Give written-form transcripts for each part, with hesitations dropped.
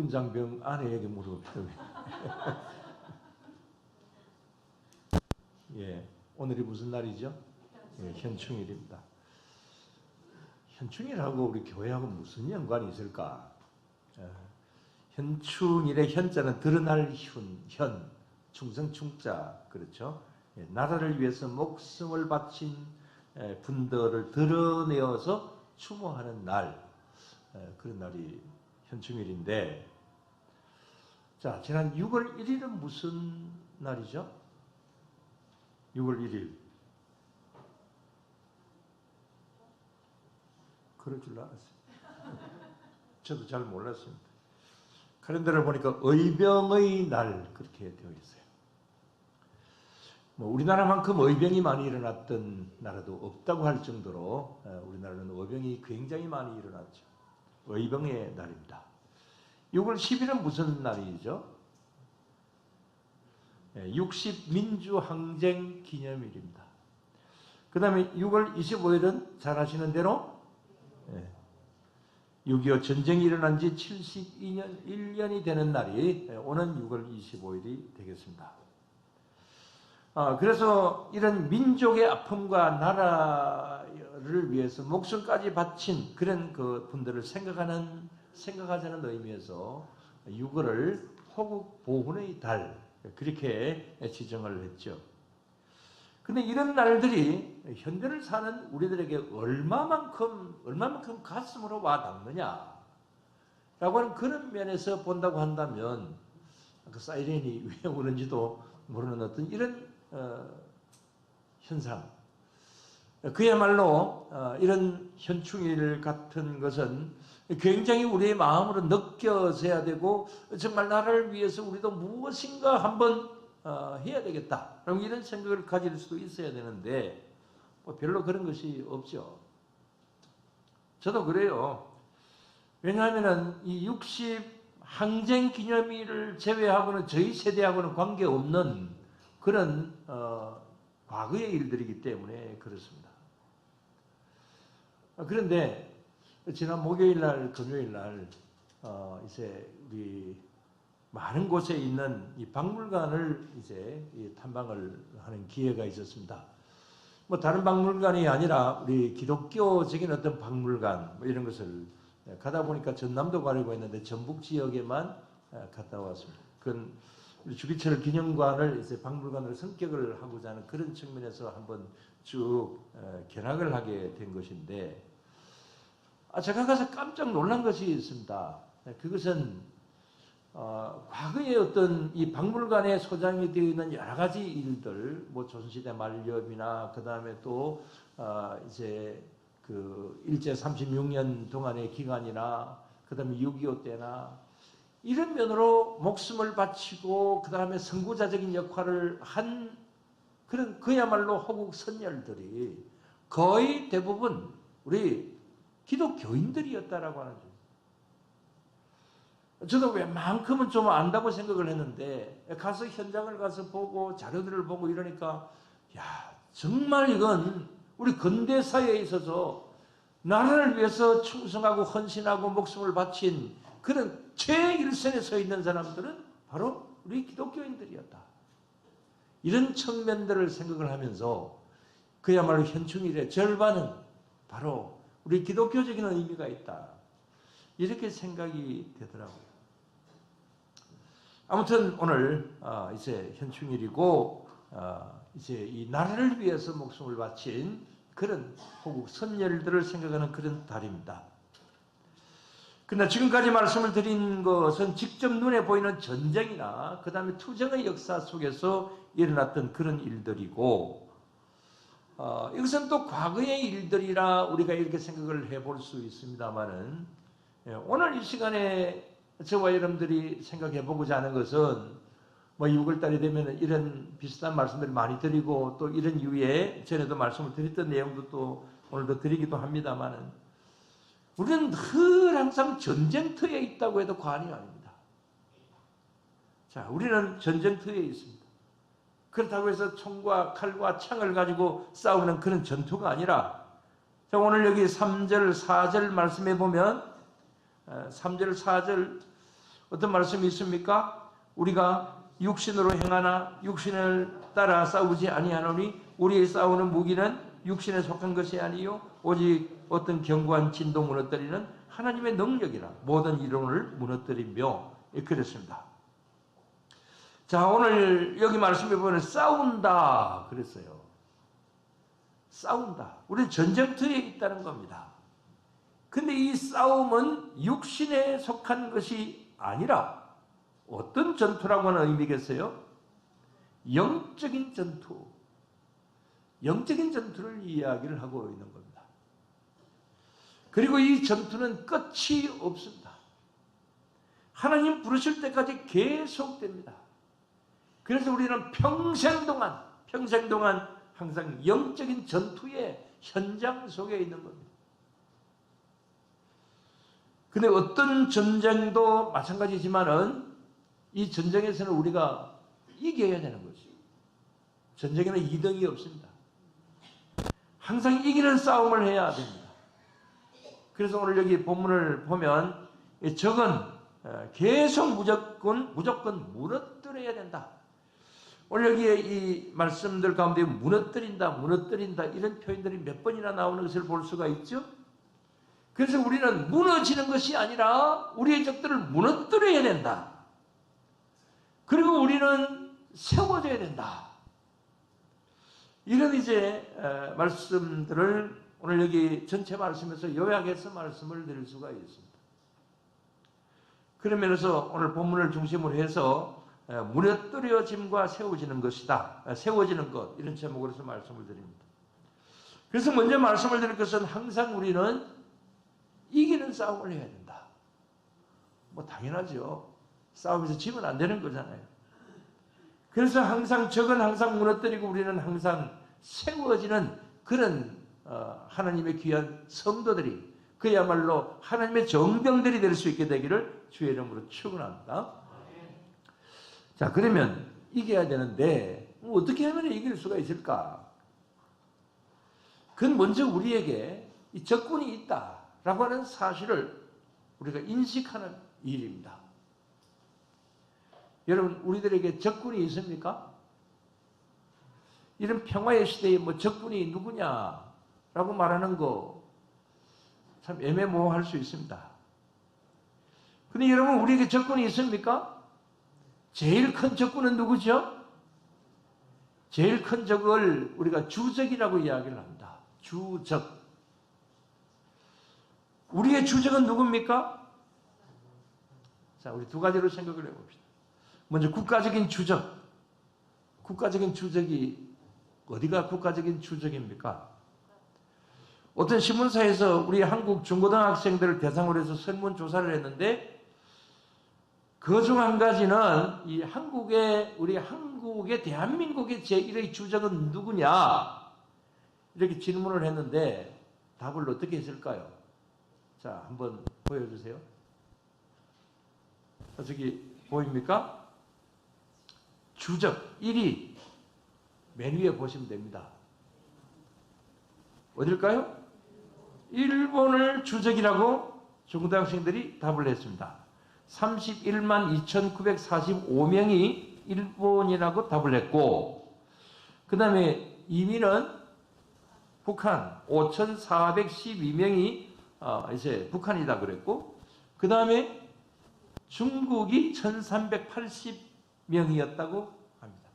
군장병 아내에게 물어봅시다. 예, 오늘이 무슨 날이죠? 예, 현충일입니다. 현충일하고 우리 교회하고 무슨 연관이 있을까? 현충일의 현자는 드러날 현, 충성 충자, 그렇죠? 예, 나라를 위해서 목숨을 바친 분들을 드러내어서 추모하는 날, 그런 날이 현충일인데, 자, 지난 6월 1일은 무슨 날이죠? 6월 1일. 그럴 줄 알았어요. 저도 잘 몰랐습니다. 칼렌더를 보니까 의병의 날 그렇게 되어 있어요. 뭐 우리나라만큼 의병이 많이 일어났던 나라도 없다고 할 정도로 우리나라는 의병이 굉장히 많이 일어났죠. 의병의 날입니다. 6월 10일은 무슨 날이죠? 60민주항쟁 기념일입니다. 그 다음에 6월 25일은 잘 아시는 대로 6.25 전쟁이 일어난 지 72년, 1년이 되는 날이 오는 6월 25일이 되겠습니다. 그래서 이런 민족의 아픔과 나라를 위해서 목숨까지 바친 그런 그 분들을 생각하자는 의미에서 6월을 호국 보훈의 달, 그렇게 지정을 했죠. 근데 이런 날들이 현대를 사는 우리들에게 얼마만큼 가슴으로 와 닿느냐 라고 하는 그런 면에서 본다고 한다면 그 사이렌이 왜 우는지도 모르는 어떤 이런 현상, 그야말로 이런 현충일 같은 것은 굉장히 우리의 마음으로 느껴져야 되고 정말 나라를 위해서 우리도 무엇인가 한번 해야 되겠다 이런 생각을 가질 수도 있어야 되는데 뭐 별로 그런 것이 없죠. 저도 그래요. 왜냐하면 이 60 항쟁 기념일을 제외하고는 저희 세대하고는 관계없는 그런 과거의 일들이기 때문에 그렇습니다. 그런데 지난 목요일날, 금요일날 이제 우리 많은 곳에 있는 이 박물관을 이제 탐방을 하는 기회가 있었습니다. 뭐 다른 박물관이 아니라 우리 기독교적인 어떤 박물관 뭐 이런 것을 가다 보니까 전남도 가려고 했는데 전북 지역에만 갔다 왔습니다. 그건 우리 주기철 기념관을 이제 박물관으로 성격을 하고자 하는 그런 측면에서 한번 쭉 견학을 하게 된 것인데, 제가 가서 깜짝 놀란 것이 있습니다. 그것은 과거에 어떤 이 박물관에 소장이 되어 있는 여러 가지 일들, 뭐 조선시대 말엽이나 그 다음에 또 이제 그 일제 36년 동안의 기간이나 그 다음에 6.25 때나 이런 면으로 목숨을 바치고 그 다음에 선구자적인 역할을 한 그런 그야말로 호국 선열들이 거의 대부분 우리 기독교인들이었다라고 하는 거죠. 저도 웬만큼은 좀 안다고 생각을 했는데 가서 현장을 가서 보고 자료들을 보고 이러니까 야, 정말 이건 우리 근대사회에 있어서 나라를 위해서 충성하고 헌신하고 목숨을 바친 그런 최일선에 서 있는 사람들은 바로 우리 기독교인들이었다. 이런 측면들을 생각을 하면서 그야말로 현충일의 절반은 바로 우리 기독교적인 의미가 있다. 이렇게 생각이 되더라고요. 아무튼 오늘 이제 현충일이고 이제 이 나라를 위해서 목숨을 바친 그런 호국 선열들을 생각하는 그런 달입니다. 그러나 지금까지 말씀을 드린 것은 직접 눈에 보이는 전쟁이나 그 다음에 투쟁의 역사 속에서 일어났던 그런 일들이고, 이것은 또 과거의 일들이라 우리가 이렇게 생각을 해볼 수 있습니다만은, 오늘 이 시간에 저와 여러분들이 생각해 보고자 하는 것은 뭐 6월달이 되면 이런 비슷한 말씀들을 많이 드리고 또 이런 이유에 전에도 말씀을 드렸던 내용도 또 오늘도 드리기도 합니다만은, 우리는 늘 항상 전쟁터에 있다고 해도 과언이 아닙니다. 자, 우리는 전쟁터에 있습니다. 그렇다고 해서 총과 칼과 창을 가지고 싸우는 그런 전투가 아니라, 자, 오늘 여기 3절, 4절 말씀해 보면 3절, 4절 어떤 말씀이 있습니까? 우리가 육신으로 행하나 육신을 따라 싸우지 아니하노니 우리의 싸우는 무기는 육신에 속한 것이 아니요 오직 어떤 견고한 진도 무너뜨리는 하나님의 능력이라 모든 이론을 무너뜨리며 그랬습니다. 자, 오늘 여기 말씀해 보면 싸운다 그랬어요. 싸운다. 우리는 전쟁터에 있다는 겁니다. 근데 이 싸움은 육신에 속한 것이 아니라 어떤 전투라고 하는 의미겠어요? 영적인 전투. 영적인 전투를 이야기를 하고 있는 겁니다. 그리고 이 전투는 끝이 없습니다. 하나님 부르실 때까지 계속됩니다. 그래서 우리는 평생 동안 항상 영적인 전투의 현장 속에 있는 겁니다. 근데 어떤 전쟁도 마찬가지지만은 이 전쟁에서는 우리가 이겨야 되는 거죠. 전쟁에는 2등이 없습니다. 항상 이기는 싸움을 해야 됩니다. 그래서 오늘 여기 본문을 보면 적은 계속 무조건 무너뜨려야 된다. 오늘 여기에 이 말씀들 가운데 무너뜨린다 이런 표현들이 몇 번이나 나오는 것을 볼 수가 있죠. 그래서 우리는 무너지는 것이 아니라 우리의 적들을 무너뜨려야 된다. 그리고 우리는 세워져야 된다. 이런 이제 말씀들을 오늘 여기 전체 말씀에서 요약해서 말씀을 드릴 수가 있습니다. 그런 면에서 오늘 본문을 중심으로 해서 무너뜨려짐과 세워지는 것이다. 세워지는 것 이런 제목으로 해서 말씀을 드립니다. 그래서 먼저 말씀을 드릴 것은 항상 우리는 이기는 싸움을 해야 된다. 뭐 당연하죠. 싸움에서 지면 안 되는 거잖아요. 그래서 적은 항상 무너뜨리고 우리는 항상 세워지는 그런 하나님의 귀한 성도들이 그야말로 하나님의 정병들이 될 수 있게 되기를 주의 이름으로 축원합니다. 자, 그러면 이겨야 되는데 어떻게 하면 이길 수가 있을까? 그건 먼저 우리에게 이 적군이 있다라고 하는 사실을 우리가 인식하는 일입니다. 여러분, 우리들에게 적군이 있습니까? 이런 평화의 시대에 뭐 적군이 누구냐라고 말하는 거 참 애매모호할 수 있습니다. 근데 여러분, 우리에게 적군이 있습니까? 제일 큰 적군은 누구죠? 제일 큰 적을 우리가 주적이라고 이야기를 합니다. 주적. 우리의 주적은 누굽니까? 자, 우리 두 가지로 생각을 해봅시다. 먼저 국가적인 주적. 국가적인 주적이 어디가 국가적인 주적입니까? 어떤 신문사에서 우리 한국 중고등학생들을 대상으로 해서 설문조사를 했는데 그 중 한 가지는 이 우리 한국의 대한민국의 제1의 주적은 누구냐 이렇게 질문을 했는데 답을 어떻게 했을까요? 자, 한번 보여주세요. 저기 보입니까? 주적 1위 맨 위에 보시면 됩니다. 어딜까요? 일본을 주적이라고 중고등학생들이 답을 했습니다. 31만 2,945명이 일본이라고 답을 했고, 그 다음에 2위는 북한 5,412명이 이제 북한이다 그랬고, 그 다음에 중국이 1,380명이었다고 합니다.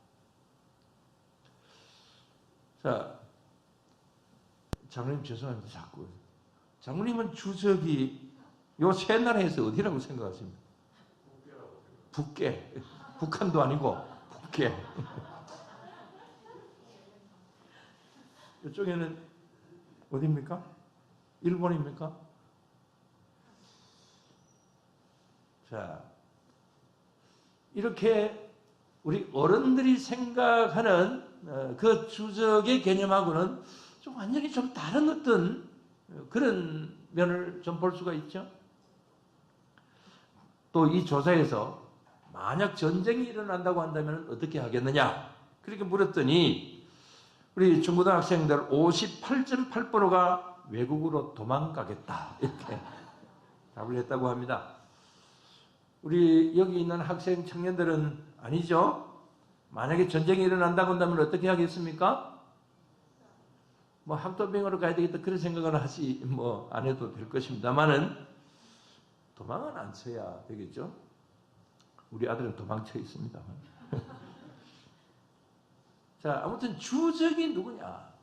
자, 장로님 죄송합니다. 자꾸. 장로님은 주적이 요 세 나라에서 어디라고 생각하십니까? 북계. 북한도 아니고 북계. 이쪽에는 어디입니까? 일본입니까? 자, 이렇게 우리 어른들이 생각하는 그 주적의 개념하고는 완전히 좀 다른 어떤 그런 면을 좀 볼 수가 있죠. 또 이 조사에서 만약 전쟁이 일어난다고 한다면 어떻게 하겠느냐 그렇게 물었더니 우리 중고등학생들 58.8%가 외국으로 도망가겠다 이렇게 답을 했다고 합니다. 우리 여기 있는 학생 청년들은 아니죠? 만약에 전쟁이 일어난다고 한다면 어떻게 하겠습니까? 뭐 학도병으로 가야 되겠다 그런 생각을 하지 뭐 안 해도 될 것입니다만은 도망은 안 쳐야 되겠죠? 우리 아들은 도망쳐 있습니다. 자, 아무튼 주적이 누구냐?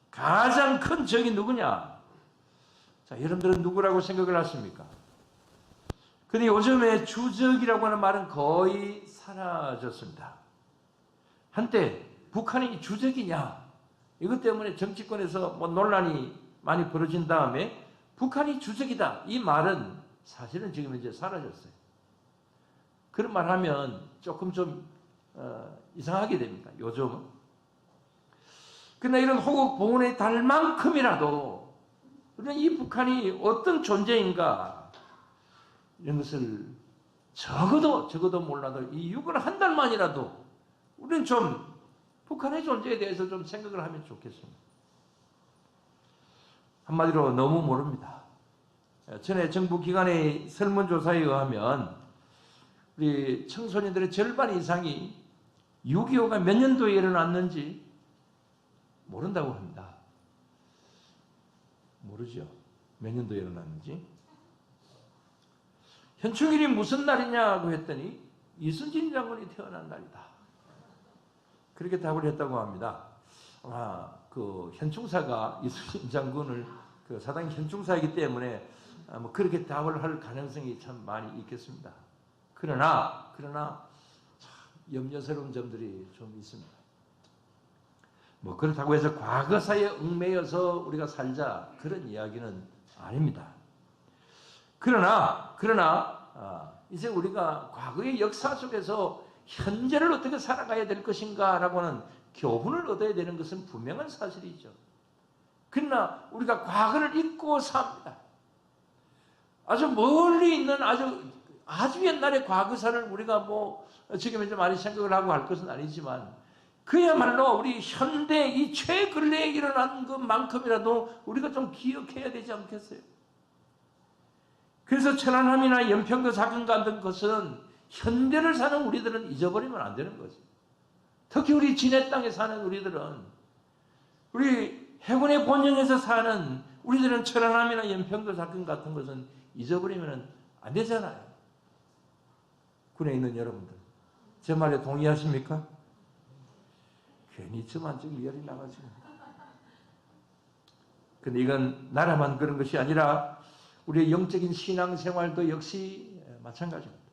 가장 큰 적이 누구냐? 자, 여러분들은 누구라고 생각을 하십니까? 근데 요즘에 주적이라고 하는 말은 거의 사라졌습니다. 한때 북한이 주적이냐? 이것 때문에 정치권에서 뭐 논란이 많이 벌어진 다음에 북한이 주적이다. 이 말은 사실은 지금 이제 사라졌어요. 그런 말 하면 조금 좀 이상하게 됩니다. 요즘은. 그러나 이런 호국 봉헌의 달만큼이라도 우리는 이 북한이 어떤 존재인가 이런 것을 적어도 몰라도 이 6월 한 달만이라도 우리는 좀 북한의 존재에 대해서 좀 생각을 하면 좋겠습니다. 한마디로 너무 모릅니다. 전에 정부 기관의 설문조사에 의하면 우리 청소년들의 절반 이상이 6.25가 몇 년도에 일어났는지 모른다고 합니다. 모르죠. 몇 년도에 일어났는지. 현충일이 무슨 날이냐고 했더니 이순신 장군이 태어난 날이다. 그렇게 답을 했다고 합니다. 아마 그 현충사가 이순신 장군을 그 사당 현충사이기 때문에 뭐 그렇게 답을 할 가능성이 참 많이 있겠습니다. 그러나 참 염려스러운 점들이 좀 있습니다. 뭐 그렇다고 해서 과거사에 얽매여서 우리가 살자 그런 이야기는 아닙니다. 그러나 이제 우리가 과거의 역사 속에서 현재를 어떻게 살아가야 될 것인가라고 하는 교훈을 얻어야 되는 것은 분명한 사실이죠. 그러나 우리가 과거를 잊고 삽니다. 아주 멀리 있는 아주 옛날의 과거사를 우리가 뭐 지금 이제 많이 생각을 하고 할 것은 아니지만 그야말로 우리 현대 이 최근래에 일어난 것만큼이라도 우리가 좀 기억해야 되지 않겠어요? 그래서 천안함이나 연평도 사건 같은 것은 현대를 사는 우리들은 잊어버리면 안 되는 거죠. 특히 우리 진해 땅에 사는 우리들은 우리 해군의 본영에서 사는 우리들은 천안함이나 연평도 사건 같은 것은 잊어버리면 안 되잖아요. 군에 있는 여러분들. 제 말에 동의하십니까? 괜히 저만 지금 열이 나가지고. 근데 이건 나라만 그런 것이 아니라 우리의 영적인 신앙생활도 역시 마찬가지입니다.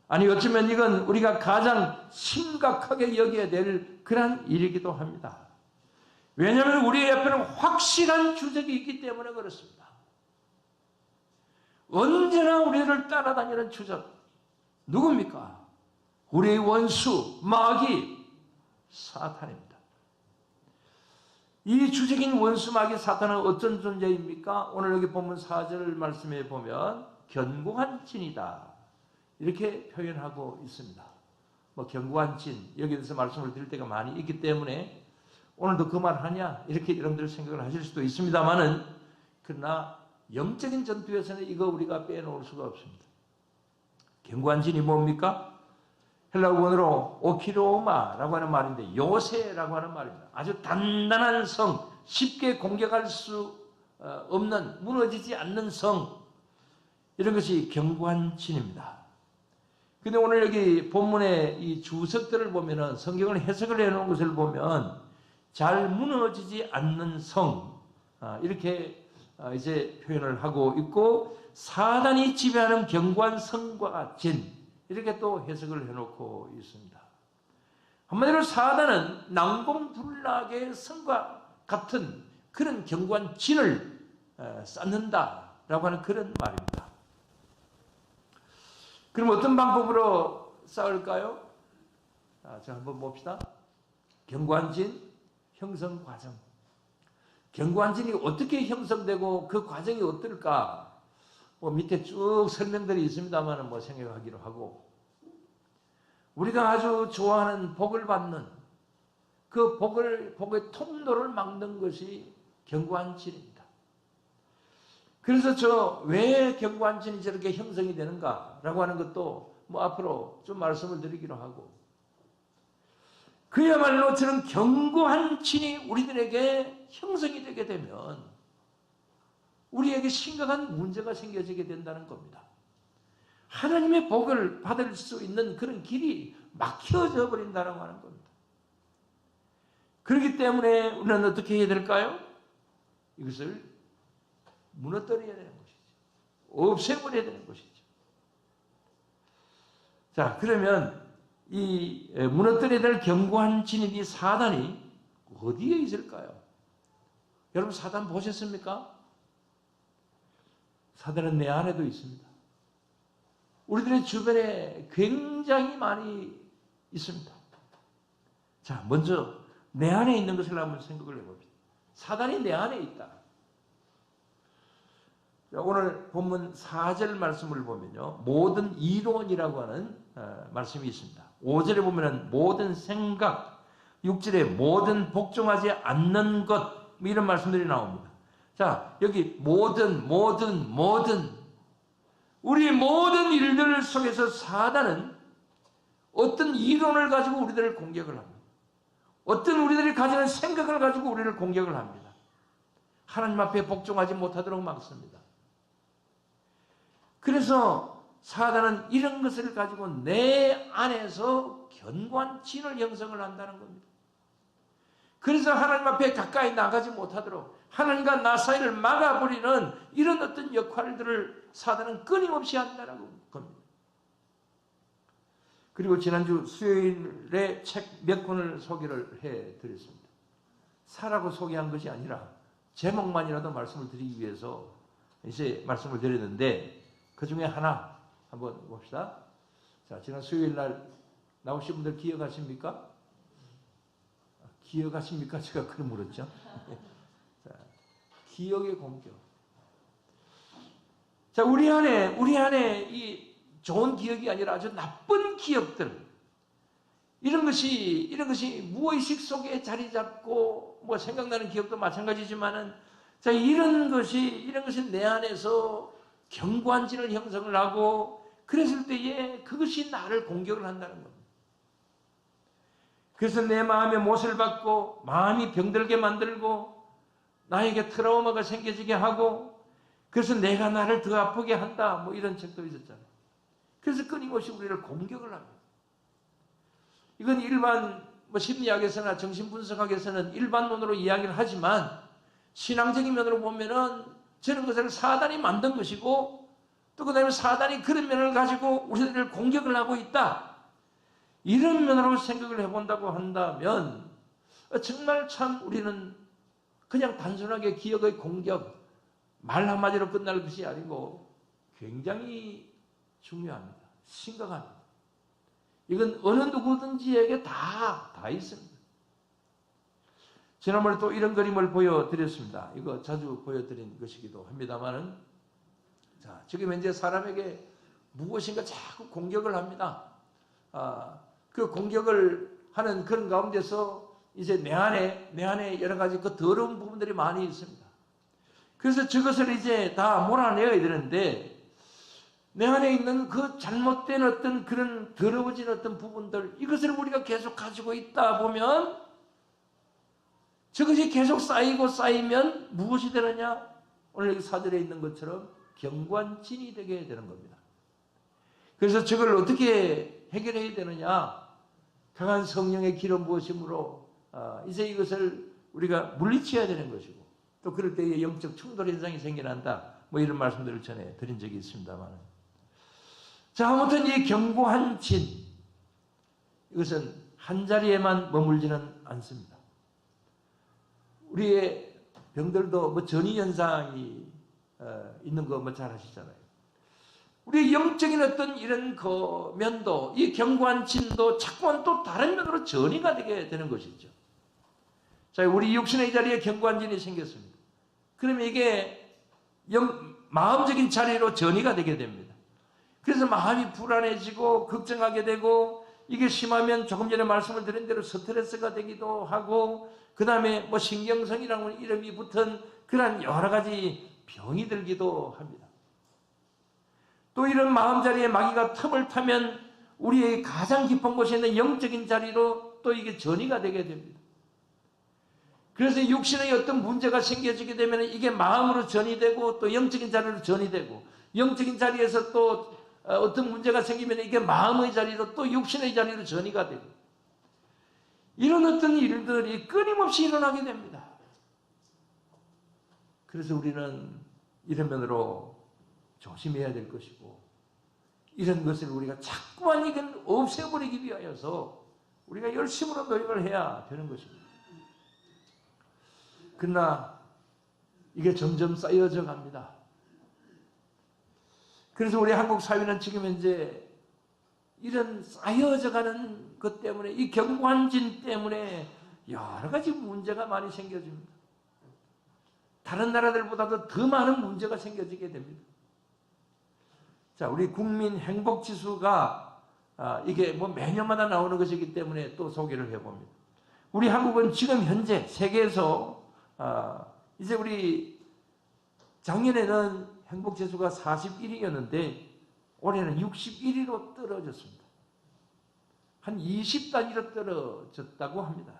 아니 어쩌면 이건 우리가 가장 심각하게 여겨야 될 그런 일이기도 합니다. 왜냐하면 우리 옆에는 확실한 주적이 있기 때문에 그렇습니다. 언제나 우리를 따라다니는 주적 누굽니까? 우리의 원수 마귀 사탄입니다. 이 주적인 원수 마귀 사탄은 어떤 존재입니까? 오늘 여기 본문 4절 말씀에 보면 견고한 진이다 이렇게 표현하고 있습니다. 뭐 견고한 진 여기에 대해서 말씀을 드릴 때가 많이 있기 때문에 오늘도 그 말 하냐 이렇게 여러분들 생각을 하실 수도 있습니다만은 그러나 영적인 전투에서는 이거 우리가 빼놓을 수가 없습니다. 견고한 진이 뭡니까? 헬라어로 오키로마라고 하는 말인데 요새라고 하는 말입니다. 아주 단단한 성, 쉽게 공격할 수 없는 무너지지 않는 성 이런 것이 견고한 진입니다. 근데 오늘 여기 본문의 이 주석들을 보면은 성경을 해석을 해놓은 것을 보면 잘 무너지지 않는 성 이렇게 이제 표현을 하고 있고 사단이 지배하는 견고한 성과 진 이렇게 또 해석을 해놓고 있습니다. 한마디로 사단은 난공불락의 성과 같은 그런 견고한 진을 쌓는다라고 하는 그런 말입니다. 그럼 어떤 방법으로 싸울까요? 자, 한번 봅시다. 견고한 진 형성 과정. 견고한 진이 어떻게 형성되고 그 과정이 어떨까? 뭐 밑에 쭉 설명들이 있습니다만 뭐 생각하기로 하고 우리가 아주 좋아하는 복을 받는 그 복의 통로를 막는 것이 견고한 진입니다. 그래서 왜 견고한 진이 저렇게 형성이 되는가라고 하는 것도 뭐 앞으로 좀 말씀을 드리기로 하고, 그야말로 저런 견고한 진이 우리들에게 형성이 되게 되면 우리에게 심각한 문제가 생겨지게 된다는 겁니다. 하나님의 복을 받을 수 있는 그런 길이 막혀져 버린다고 하는 겁니다. 그렇기 때문에 우리는 어떻게 해야 될까요? 이것을 무너뜨려야 되는 것이죠. 없애버려야 되는 것이죠. 자, 그러면 이 무너뜨려야 될 견고한 진인 이 사단이 어디에 있을까요? 여러분, 사단 보셨습니까? 사단은 내 안에도 있습니다. 우리들의 주변에 굉장히 많이 있습니다. 자, 먼저 내 안에 있는 것을 한번 생각을 해봅시다. 사단이 내 안에 있다. 자, 오늘 본문 4절 말씀을 보면요, 모든 이론이라고 하는 말씀이 있습니다. 5절에 보면은 모든 생각, 6절에 모든 복종하지 않는 것, 이런 말씀들이 나옵니다. 자, 여기 모든 우리 모든 일들 속에서 사단은 어떤 이론을 가지고 우리들을 공격을 합니다. 어떤 우리들이 가지는 생각을 가지고 우리를 공격을 합니다. 하나님 앞에 복종하지 못하도록 막습니다. 그래서 사단은 이런 것을 가지고 내 안에서 견고한 진을 형성을 한다는 겁니다. 그래서 하나님 앞에 가까이 나가지 못하도록 하나님과 나 사이를 막아버리는 이런 어떤 역할들을 사단은 끊임없이 한다는 겁니다. 그리고 지난주 수요일에 책 몇 권을 소개를 해드렸습니다. 사라고 소개한 것이 아니라 제목만이라도 말씀을 드리기 위해서 이제 말씀을 드렸는데, 그 중에 하나 한번 봅시다. 자, 지난 수요일 날 나오신 분들 기억하십니까? 기억하십니까? 제가 그걸 물었죠. 자, 기억의 공격. 자, 우리 안에 이 좋은 기억이 아니라 아주 나쁜 기억들, 이런 것이 무의식 속에 자리 잡고, 뭐 생각나는 기억도 마찬가지지만은, 자, 이런 것이 내 안에서 견고한 진을 형성을 하고, 그랬을 때에 그것이 나를 공격을 한다는 겁니다. 그래서 내 마음에 못을 받고, 마음이 병들게 만들고, 나에게 트라우마가 생겨지게 하고, 그래서 내가 나를 더 아프게 한다, 뭐 이런 책도 있었잖아요. 그래서 끊임없이 우리를 공격을 합니다. 이건 일반 심리학에서나 정신분석학에서는 일반론으로 이야기를 하지만, 신앙적인 면으로 보면은 저런 것을 사단이 만든 것이고, 또 그 다음에 사단이 그런 면을 가지고 우리들을 공격을 하고 있다, 이런 면으로 생각을 해본다고 한다면 정말 참 우리는 그냥 단순하게 기억의 공격, 말 한마디로 끝날 것이 아니고 굉장히 중요합니다. 심각합니다. 이건 어느 누구든지에게 다 있습니다. 지난번에 또 이런 그림을 보여드렸습니다. 이거 자주 보여드린 것이기도 합니다만은, 자, 지금 현재 사람에게 무엇인가 자꾸 공격을 합니다. 그 공격을 하는 그런 가운데서 이제 내 안에 여러 가지 그 더러운 부분들이 많이 있습니다. 그래서 저것을 이제 다 몰아내야 되는데, 내 안에 있는 그 잘못된 어떤 그런 더러워진 어떤 부분들, 이것을 우리가 계속 가지고 있다 보면 저것이 계속 쌓이면 무엇이 되느냐? 오늘 여기 사절에 있는 것처럼 견고한 진이 되게 되는 겁니다. 그래서 저걸 어떻게 해결해야 되느냐? 강한 성령의 기름 부으심으로 이제 이것을 우리가 물리쳐야 되는 것이고, 또 그럴 때에 영적 충돌 현상이 생겨난다, 뭐 이런 말씀들을 전해 드린 적이 있습니다만, 자, 아무튼 이 견고한 진, 이것은 한 자리에만 머물지는 않습니다. 우리의 병들도 뭐 전이 현상이 있는 거 뭐 잘 아시잖아요. 우리의 영적인 어떤 이런 그 면도, 이 견고한 진도 자꾸만 또 다른 면으로 전이가 되게 되는 것이죠. 자, 우리 육신의 자리에 견고한 진이 생겼습니다. 그러면 이게 마음적인 자리로 전이가 되게 됩니다. 그래서 마음이 불안해지고 걱정하게 되고, 이게 심하면 조금 전에 말씀을 드린 대로 스트레스가 되기도 하고, 그 다음에 뭐 신경성이라는 이름이 붙은 그런 여러 가지 병이 들기도 합니다. 또 이런 마음자리에 마귀가 틈을 타면 우리의 가장 깊은 곳에 있는 영적인 자리로 또 이게 전이가 되게 됩니다. 그래서 육신의 어떤 문제가 생겨지게 되면 이게 마음으로 전이 되고 또 영적인 자리로 전이 되고, 영적인 자리에서 또 어떤 문제가 생기면 이게 마음의 자리로 또 육신의 자리로 전이가 되고, 이런 어떤 일들이 끊임없이 일어나게 됩니다. 그래서 우리는 이런 면으로 조심해야 될 것이고, 이런 것을 우리가 자꾸만 이건 없애버리기 위하여서 우리가 열심으로 노력을 해야 되는 것입니다. 그러나 이게 점점 쌓여져 갑니다. 그래서 우리 한국 사회는 지금 현재 이런 쌓여져 가는 것 때문에, 이 경관진 때문에 여러 가지 문제가 많이 생겨집니다. 다른 나라들보다도 더 많은 문제가 생겨지게 됩니다. 자, 우리 국민 행복 지수가 이게 뭐 매년마다 나오는 것이기 때문에 또 소개를 해봅니다. 우리 한국은 지금 현재 세계에서 이제 우리 작년에는 행복 지수가 41위였는데 올해는 61위로 떨어졌습니다. 한 20단위로 떨어졌다고 합니다.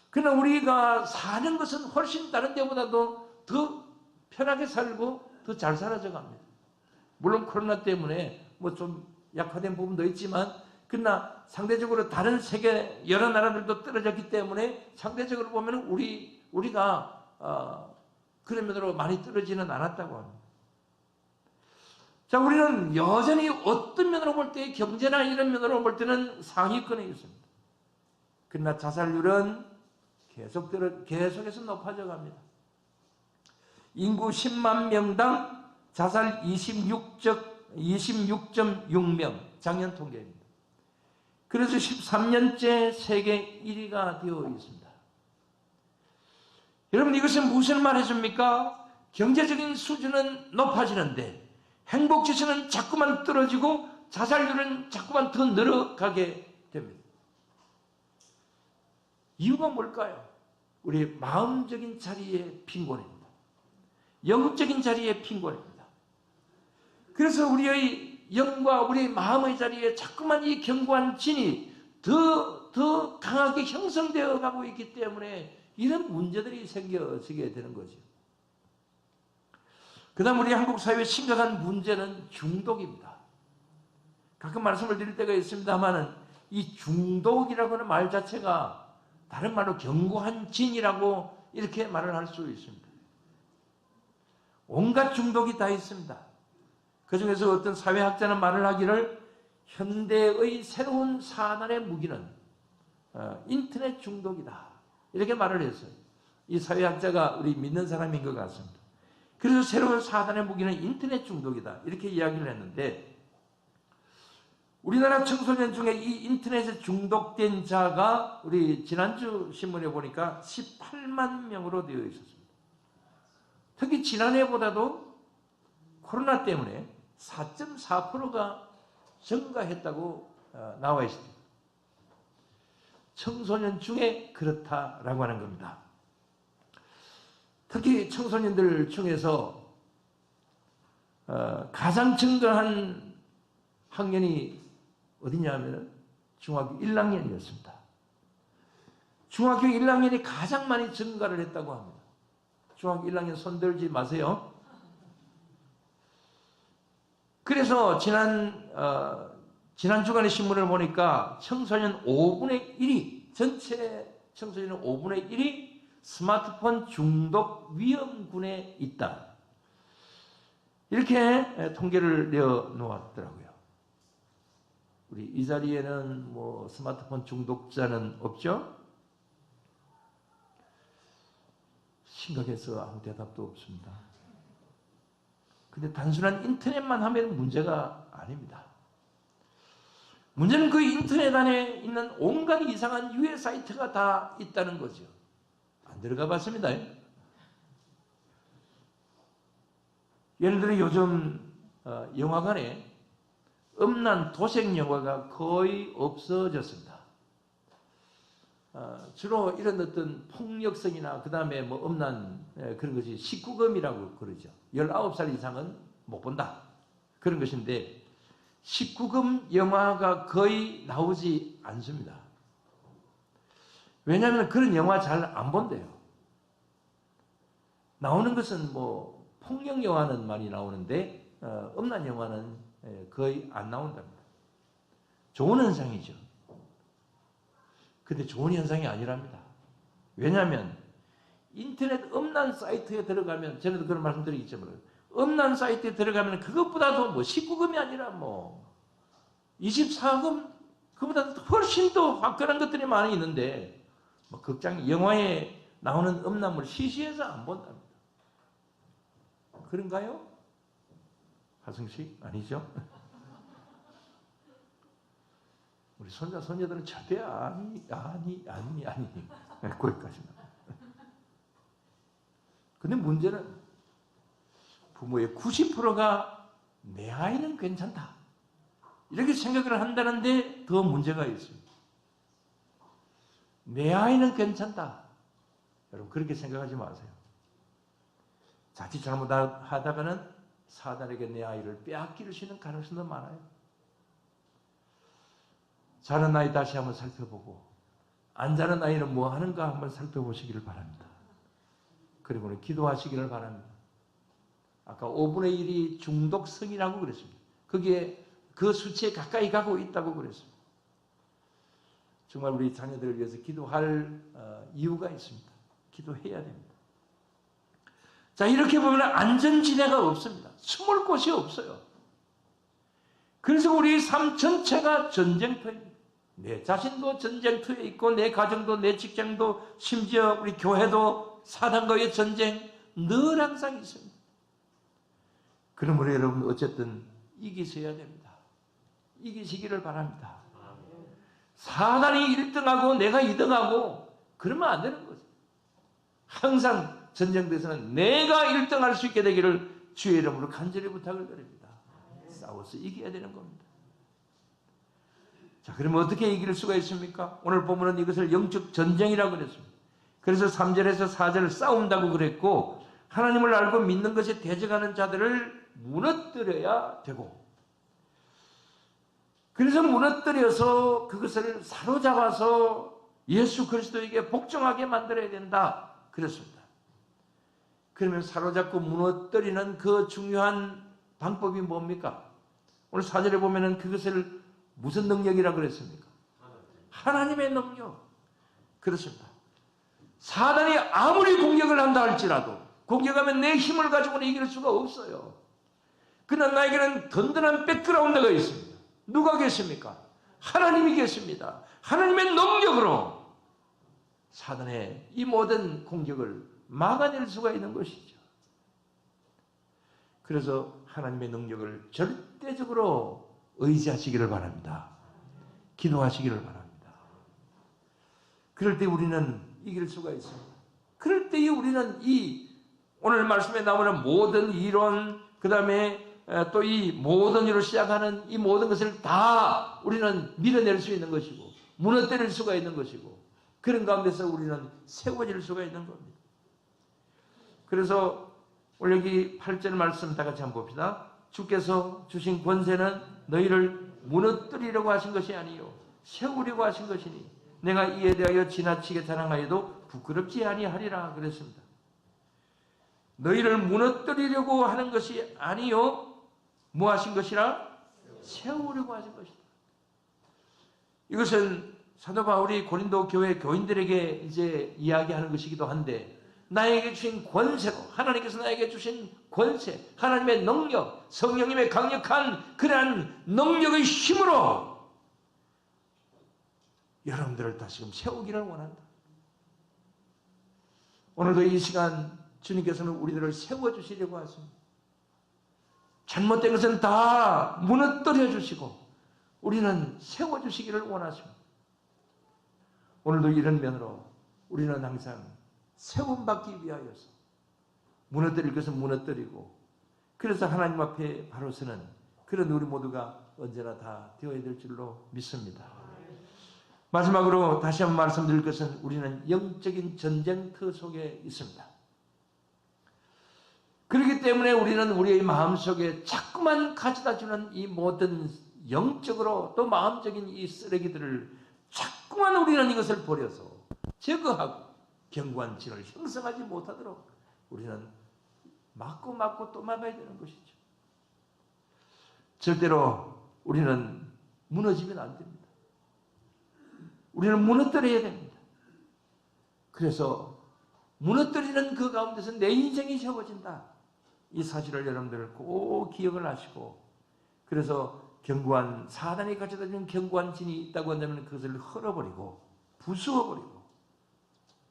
그러나 우리가 사는 것은 훨씬 다른 데보다도 더 편하게 살고 더 잘 살아져 갑니다. 물론 코로나 때문에 뭐 좀 약화된 부분도 있지만, 그러나 상대적으로 다른 세계 여러 나라들도 떨어졌기 때문에 상대적으로 보면 우리가 그런 면으로 많이 떨어지는 않았다고 합니다. 자, 우리는 여전히 어떤 면으로 볼 때, 경제나 이런 면으로 볼 때는 상위권에 있습니다. 그러나 자살률은 계속해서 높아져 갑니다. 인구 10만 명당 자살 26.6명, 작년 통계입니다. 그래서 13년째 세계 1위가 되어 있습니다. 여러분, 이것은 무슨 말해줍니까? 경제적인 수준은 높아지는데 행복지수는 자꾸만 떨어지고 자살률은 자꾸만 더 늘어가게 됩니다. 이유가 뭘까요? 우리 마음적인 자리의 빈곤입니다. 영적인 자리의 빈곤입니다. 그래서 우리의 영과 우리의 마음의 자리에 자꾸만 이 견고한 진이 더 강하게 형성되어 가고 있기 때문에 이런 문제들이 생겨지게 되는 거죠. 그 다음 우리 한국 사회의 심각한 문제는 중독입니다. 가끔 말씀을 드릴 때가 있습니다만, 이 중독이라고 하는 말 자체가 다른 말로 견고한 진이라고 이렇게 말을 할 수 있습니다. 온갖 중독이 다 있습니다. 그 중에서 어떤 사회학자는 말을 하기를, 현대의 새로운 사단의 무기는 인터넷 중독이다, 이렇게 말을 했어요. 이 사회학자가 우리 믿는 사람인 것 같습니다. 그래서 새로운 사단의 무기는 인터넷 중독이다, 이렇게 이야기를 했는데, 우리나라 청소년 중에 이 인터넷에 중독된 자가 우리 지난주 신문에 보니까 18만 명으로 되어 있었습니다. 특히 지난해보다도 코로나 때문에 4.4%가 증가했다고 나와 있습니다. 청소년 중에 그렇다라고 하는 겁니다. 특히 청소년들 중에서 가장 증가한 학년이 어디냐면 중학교 1학년이었습니다. 중학교 1학년이 가장 많이 증가를 했다고 합니다. 중학교 1학년 손 들지 마세요. 그래서 지난 주간의 신문을 보니까 청소년 5분의 1이, 전체 청소년 5분의 1이 스마트폰 중독 위험군에 있다, 이렇게 통계를 내어놓았더라고요. 우리 이 자리에는 뭐 스마트폰 중독자는 없죠? 심각해서 아무 대답도 없습니다. 근데 단순한 인터넷만 하면 문제가 아닙니다. 문제는 그 인터넷 안에 있는 온갖 이상한 유해 사이트가 다 있다는 거죠. 안 들어가 봤습니다. 예를 들어 요즘 영화관에 음란 도색 영화가 거의 없어졌습니다. 주로 이런 어떤 폭력성이나 그 다음에 뭐 음란 그런 것이 19금이라고 그러죠. 19살 이상은 못 본다, 그런 것인데 19금 영화가 거의 나오지 않습니다. 왜냐하면 그런 영화 잘 안 본대요. 나오는 것은 뭐 폭력 영화는 많이 나오는데 음란 영화는 거의 안 나온답니다. 좋은 현상이죠. 근데 좋은 현상이 아니랍니다. 왜냐하면 인터넷 음란 사이트에 들어가면, 전에도 그런 말씀드리겠지만 음란 사이트에 들어가면 그것보다도 뭐 19금이 아니라 뭐 24금, 그보다 훨씬 더 화끈한 것들이 많이 있는데 뭐 극장 영화에 나오는 음란물 시시해서 안 본답니다. 그런가요? 하승식? 아니죠? 우리 손자 손녀들은 절대 아니. 거기까지만. 근데 문제는 부모의 90%가 내 아이는 괜찮다, 이렇게 생각을 한다는데 더 문제가 있습니다. 내 아이는 괜찮다. 여러분 그렇게 생각하지 마세요. 자칫 잘못하다가는 사단에게 내 아이를 빼앗길 수 있는 가능성도 많아요. 자는 아이 다시 한번 살펴보고 안 자는 아이는 뭐 하는가 한번 살펴보시기를 바랍니다. 그리고는 기도하시기를 바랍니다. 아까 5분의 1이 중독성이라고 그랬습니다. 그게 그 수치에 가까이 가고 있다고 그랬습니다. 정말 우리 자녀들을 위해서 기도할 이유가 있습니다. 기도해야 됩니다. 자, 이렇게 보면 안전지대가 없습니다. 숨을 곳이 없어요. 그래서 우리 삶 전체가 전쟁터입니다. 내 자신도 전쟁터에 있고 내 가정도 내 직장도 심지어 우리 교회도 사단과의 전쟁 늘 항상 있습니다. 그러므로 여러분 어쨌든 이기셔야 됩니다. 이기시기를 바랍니다. 사단이 1등하고 내가 2등하고 그러면 안 되는 거죠. 항상 전쟁에서는 내가 1등할 수 있게 되기를 주의 이름으로 간절히 부탁을 드립니다. 싸워서 이겨야 되는 겁니다. 자, 그러면 어떻게 이길 수가 있습니까? 오늘 보면은 이것을 영적 전쟁이라고 그랬습니다. 그래서 3절에서 4절 싸운다고 그랬고, 하나님을 알고 믿는 것에 대적하는 자들을 무너뜨려야 되고, 그래서 무너뜨려서 그것을 사로잡아서 예수 그리스도에게 복종하게 만들어야 된다 그랬습니다. 그러면 사로잡고 무너뜨리는 그 중요한 방법이 뭡니까? 오늘 4절에 보면은 그것을 무슨 능력이라고 그랬습니까? 하나님의 능력. 그렇습니다. 사단이 아무리 공격을 한다 할지라도 공격하면 내 힘을 가지고는 이길 수가 없어요. 그러나 나에게는 든든한 백그라운드가 있습니다. 누가 계십니까? 하나님이 계십니다. 하나님의 능력으로 사단의 이 모든 공격을 막아낼 수가 있는 것이죠. 그래서 하나님의 능력을 절대적으로 의지하시기를 바랍니다. 기도하시기를 바랍니다. 그럴 때 우리는 이길 수가 있습니다. 그럴 때에 우리는 이 오늘 말씀에 나오는 모든 이론, 그 다음에 또 이 모든 일로 시작하는 이 모든 것을 다 우리는 밀어낼 수 있는 것이고 무너뜨릴 수가 있는 것이고 그런 가운데서 우리는 세워질 수가 있는 겁니다. 그래서 오늘 여기 8절 말씀 다 같이 한번 봅시다. 주께서 주신 권세는 너희를 무너뜨리려고 하신 것이 아니요 세우려고 하신 것이니 내가 이에 대하여 지나치게 자랑하여도 부끄럽지 아니하리라 그랬습니다. 너희를 무너뜨리려고 하는 것이 아니요 뭐 하신 것이라? 세우려고 하신 것이다. 이것은 사도 바울이 고린도 교회 교인들에게 이제 이야기하는 것이기도 한데 나에게 주신 권세로 하나님께서 나에게 주신 권세, 하나님의 능력, 성령님의 강력한 그러한 능력의 힘으로 여러분들을 다시금 세우기를 원한다. 오늘도 이 시간 주님께서는 우리들을 세워주시려고 하십니다. 잘못된 것은 다 무너뜨려 주시고 우리는 세워주시기를 원하십니다. 오늘도 이런 면으로 우리는 항상 세움받기 위하여서 무너뜨릴 것은 무너뜨리고 그래서 하나님 앞에 바로 서는 그런 우리 모두가 언제나 다 되어야 될 줄로 믿습니다. 마지막으로 다시 한번 말씀드릴 것은 우리는 영적인 전쟁터 속에 있습니다. 그렇기 때문에 우리는 우리의 마음속에 자꾸만 가져다주는 이 모든 영적으로 또 마음적인 이 쓰레기들을 자꾸만 우리는 이것을 버려서 제거하고 견고한 진을 형성하지 못하도록 우리는 맞고 또 막아야 되는 것이죠. 절대로 우리는 무너지면 안 됩니다. 우리는 무너뜨려야 됩니다. 그래서 무너뜨리는 그 가운데서 내 인생이 세워진다. 이 사실을 여러분들 꼭 기억을 하시고, 그래서 견고한 사단이 가져다주는 견고한 진이 있다고 한다면 그것을 헐어버리고 부수어버리고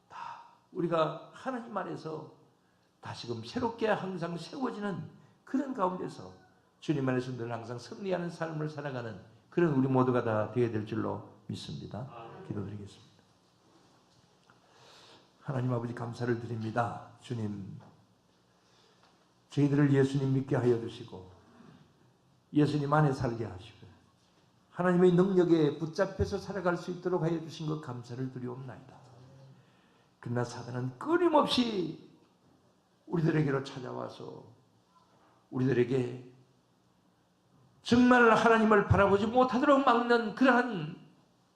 다 우리가 하나님 안에서 다시금 새롭게 항상 세워지는 그런 가운데서 주님 안에서 늘 항상 승리하는 삶을 살아가는 그런 우리 모두가 다 되어야 될 줄로 믿습니다. 기도드리겠습니다. 하나님 아버지 감사를 드립니다. 주님, 저희들을 예수님 믿게 하여 주시고 예수님 안에 살게 하시고 하나님의 능력에 붙잡혀서 살아갈 수 있도록 하여 주신 것 감사를 드리옵나이다. 그러나 사단은 끊임없이 우리들에게로 찾아와서 우리들에게 정말 하나님을 바라보지 못하도록 막는 그러한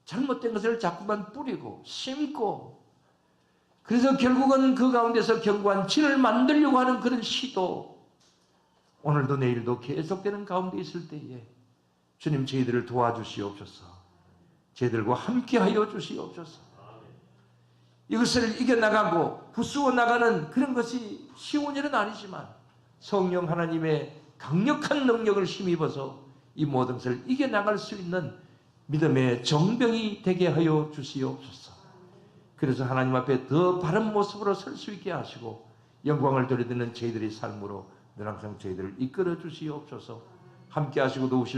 잘못된 것을 자꾸만 뿌리고 심고, 그래서 결국은 그 가운데서 견고한 진을 만들려고 하는 그런 시도, 오늘도 내일도 계속되는 가운데 있을 때에 주님 저희들을 도와주시옵소서. 저희들과 함께하여 주시옵소서. 이것을 이겨나가고 부수어 나가는 그런 것이 쉬운 일은 아니지만 성령 하나님의 강력한 능력을 힘입어서 이 모든 것을 이겨나갈 수 있는 믿음의 정병이 되게 하여 주시옵소서. 그래서 하나님 앞에 더 바른 모습으로 설 수 있게 하시고 영광을 돌려드리는 저희들의 삶으로 늘 항상 저희들을 이끌어 주시옵소서. 함께 하시고 도우실